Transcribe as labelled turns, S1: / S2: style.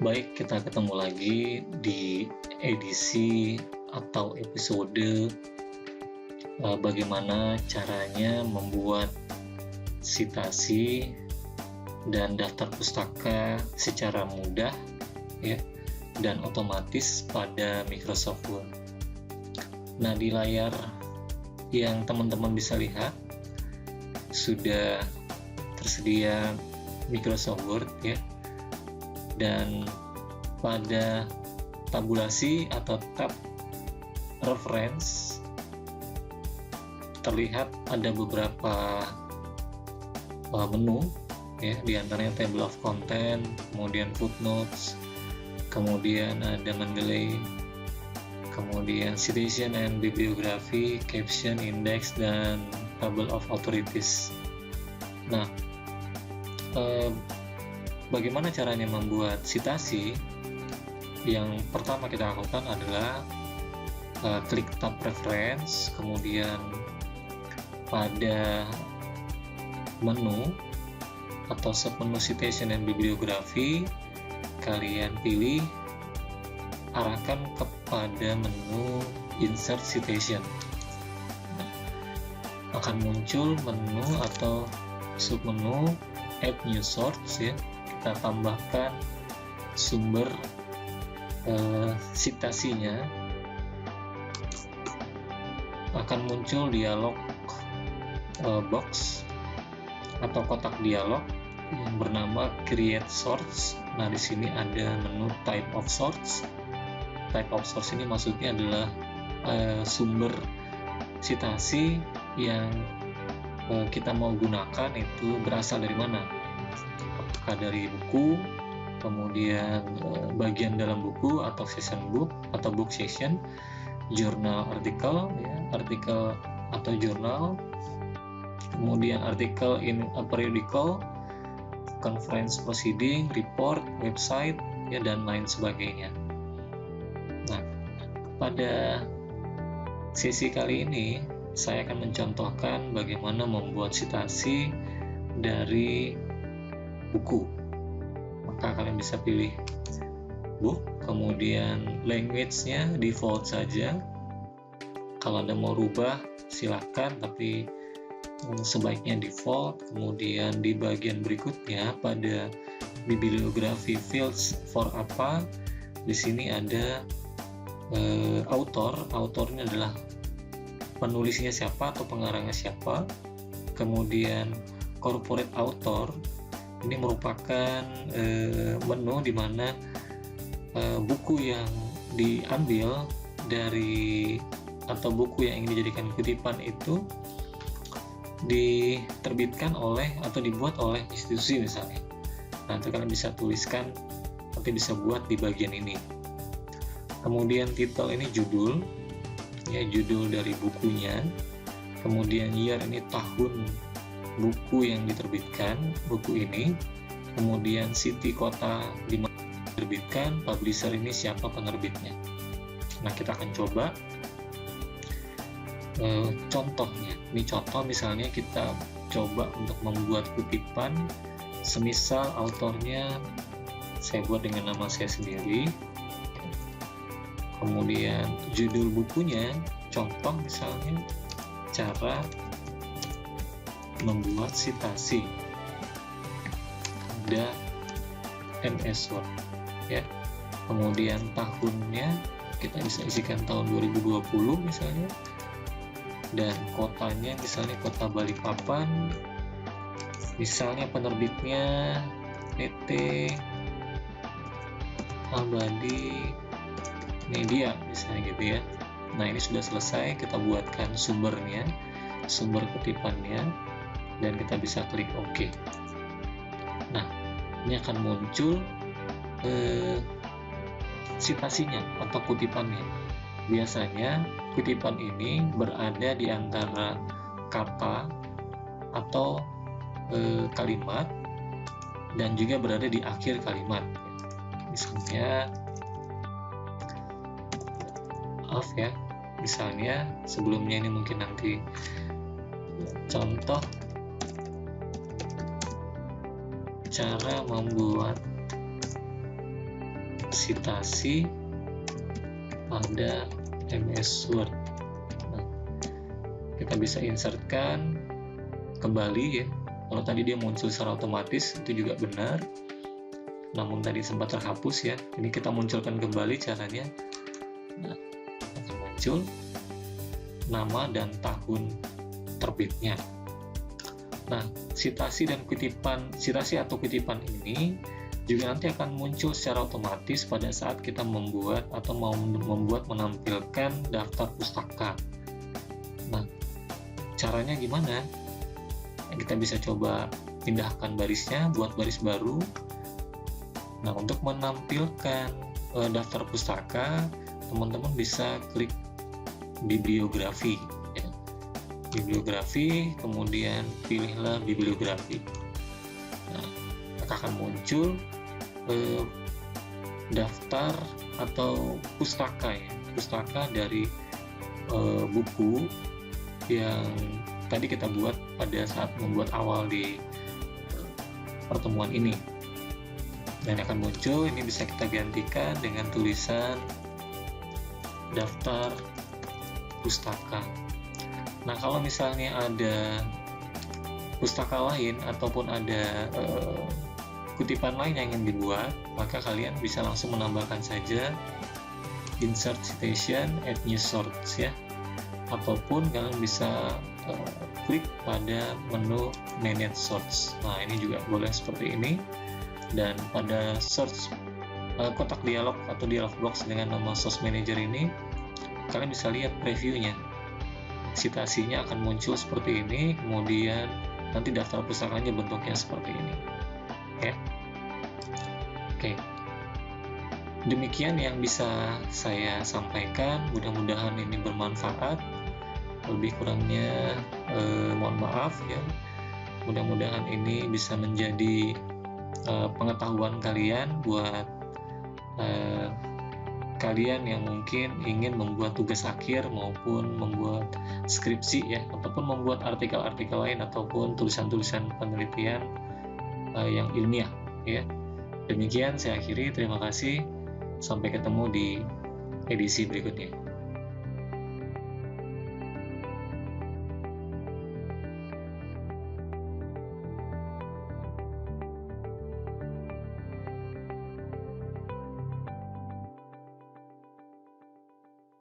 S1: Baik, kita ketemu lagi di edisi atau episode bagaimana caranya membuat citasi dan daftar pustaka secara mudah ya dan otomatis pada Microsoft Word. Nah, di layar yang teman-teman bisa lihat sudah tersedia Microsoft Word ya. Dan pada tabulasi atau tab reference terlihat ada beberapa menu ya, diantaranya table of content, kemudian footnotes, kemudian ada Mendeley, kemudian citation and bibliography, caption, index, dan table of authorities. Nah, bagaimana caranya membuat citasi? Yang pertama kita lakukan adalah klik tab reference, kemudian pada menu atau submenu citation and bibliography kalian pilih arahkan kepada menu insert citation. Nah, akan muncul menu atau submenu add new source ya. Kita tambahkan sumber citasinya, akan muncul dialog box atau kotak dialog yang bernama create source. Nah, di sini ada menu type of source. Type of source ini maksudnya adalah sumber citasi yang kita mau gunakan itu berasal dari mana, apakah dari buku, kemudian bagian dalam buku atau session book atau book session, jurnal artikel ya, artikel atau jurnal, kemudian artikel in a periodical, conference proceeding, report, website ya, dan lain sebagainya. Nah, pada sesi kali ini saya akan mencontohkan bagaimana membuat citasi dari buku. Maka kalian bisa pilih book, kemudian language-nya default saja. Kalau Anda mau rubah silakan, tapi sebaiknya default. Kemudian di bagian berikutnya pada bibliografi fields for apa, di sini ada autornya adalah penulisnya siapa atau pengarangnya siapa. Kemudian corporate author ini merupakan menu di mana buku yang diambil dari atau buku yang ingin dijadikan kutipan itu diterbitkan oleh atau dibuat oleh institusi misalnya. Nanti kalian bisa tuliskan, nanti bisa buat di bagian ini. Kemudian title ini judul ya, judul dari bukunya. Kemudian year ini tahun buku yang diterbitkan, buku ini. Kemudian city, kota di mana diterbitkan, publisher ini siapa penerbitnya. Nah, kita akan coba contohnya. Ini contoh, misalnya kita coba untuk membuat kutipan, semisal autornya saya buat dengan nama saya sendiri. Kemudian judul bukunya, contoh misalnya cara membuat citasi ada MS Word ya. Kemudian tahunnya kita bisa isikan tahun 2020 misalnya, dan kotanya misalnya kota Balikpapan, misalnya penerbitnya PT Abadi Media misalnya gitu ya. Nah, ini sudah selesai, kita buatkan sumbernya, sumber kutipannya, dan kita bisa klik OK. Nah, ini akan muncul citasinya atau kutipannya. Biasanya kutipan ini berada di antara kata atau kalimat, dan juga berada di akhir kalimat. Misalnya misalnya sebelumnya ini mungkin nanti contoh cara membuat sitasi pada MS Word. Nah, kita bisa insertkan kembali ya. Kalau tadi dia muncul secara otomatis itu juga benar, namun tadi sempat terhapus ya. Ini kita munculkan kembali caranya. Nah, muncul nama dan tahun terbitnya. Nah, sitasi atau kutipan ini juga nanti akan muncul secara otomatis pada saat kita membuat atau mau menampilkan daftar pustaka. Nah, caranya gimana? Kita bisa coba pindahkan barisnya, buat baris baru. Nah, untuk menampilkan daftar pustaka, teman-teman bisa klik bibliografi ya. Bibliografi, kemudian pilihlah bibliografi. Nah, maka akan muncul daftar atau pustaka ya, pustaka dari buku yang tadi kita buat pada saat membuat awal di pertemuan ini. Dan akan muncul, ini bisa kita gantikan dengan tulisan daftar pustaka. Nah, kalau misalnya ada pustaka lain ataupun ada kutipan lain yang ingin dibuat, maka kalian bisa langsung menambahkan saja insert citation, add new source ya, ataupun kalian bisa klik pada menu manage source. Nah, ini juga boleh seperti ini. Dan pada search kotak dialog atau dialog box dengan nama source manager ini, kalian bisa lihat previewnya. Sitasinya akan muncul seperti ini, kemudian nanti daftar pustakanya bentuknya seperti ini. Oke. Demikian yang bisa saya sampaikan, mudah-mudahan ini bermanfaat. Lebih kurangnya mohon maaf ya. Mudah-mudahan ini bisa menjadi pengetahuan kalian buat kalian yang mungkin ingin membuat tugas akhir maupun membuat skripsi ya, ataupun membuat artikel-artikel lain ataupun tulisan-tulisan penelitian yang ilmiah ya. Demikian saya akhiri, terima kasih, sampai ketemu di edisi berikutnya.